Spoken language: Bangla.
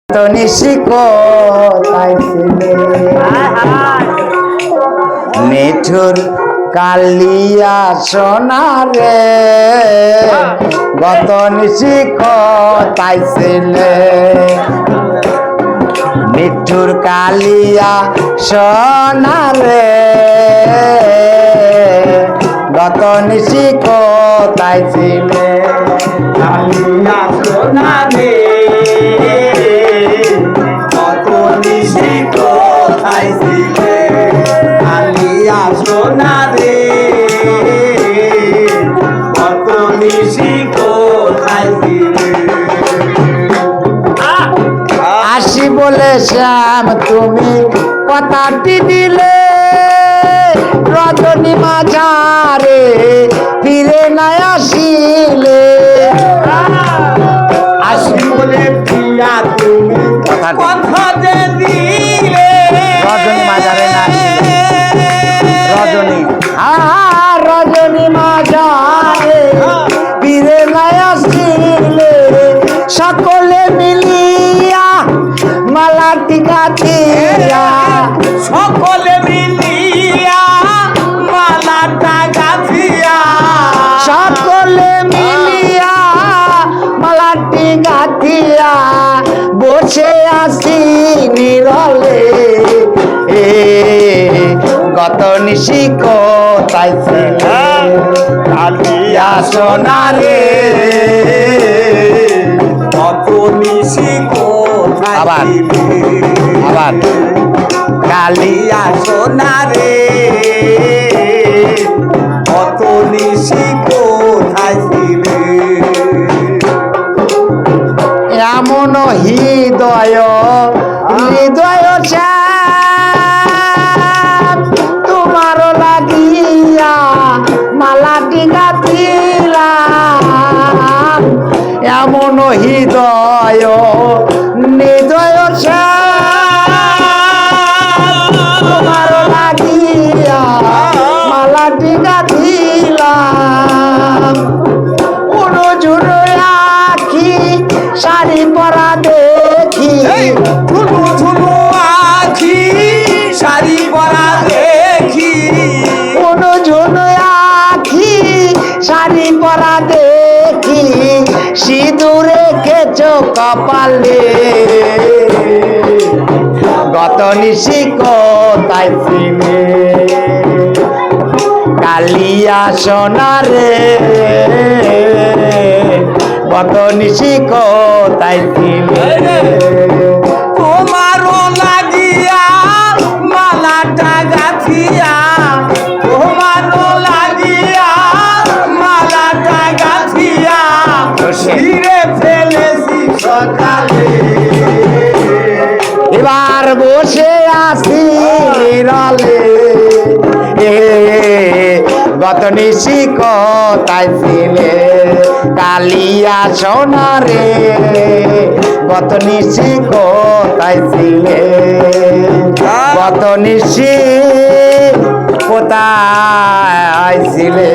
তো নিশিকোথায় ছিলে নিঠুর কালিয়া সোনারে গত নিশিকোথায় ছিলে নিঠুর কালিয়া সোনারে গত নিশিকোথায় ছিলে কালিয়া সোনারে কত নিশিকোথায় ছিলে কালিয়া সোনারে কত নিশিকোথায় ছিলে আসি বলে শ্যাম তুমি কথাটি দিলে রজনী মাঝারে ফিরে নাই আসিলে আসি বলে প্রিয়া তুমি কথা যে দিলে রজনী মাঝারে না রজনী রজনী মাঝারে ফিরে নাই আসিলে সকলে মিলিয়া মালাটি গাঁথিয়া সকলে মিলিয়া মালাটা গাঁথিয়া সকলে মিলিয়া মালাটি গাঁথিয়া বসে আসি নিরলে গত নিশিকোথায় ছিলে কালিয়া সোনারে কত নিশিকোথায় আবার ছিলে আবার কালিয়া সোনারে কত নিশিকোথায় ছিলে এমন হৃদয় হৃদয় তোমার লাগিয়া মালাটি গাঁথিলাম এমন হৃদয় হৃদয় তোমার লাগিয়া মালাটি গাঁথিলাম উড়ো আখি শাড়ি পরা দেখি ঝুনু ঝুনু আখি শাড়ি পরা দেখি ঝুনু আখি শাড়ি পরা দেখি সিঁদুর রেখেছো কপালে গত নিশিকোথায় ছিলে কালিয়া সোনারে গত নিশিকোথায় ছিলে তোমারও লাগিয়া মালাটা গাঁথিয়া তোমারও লাগিয়া মালাটা গাঁথিয়া ছিঁড়ে ফেলেছি সকালে এবার বসে আসি নিরলে গত নিশিকোথায় ছিলে কালিয়া সোনারে গত নিশিকোথায় ছিলে গত নিশিকোথায় ছিলে।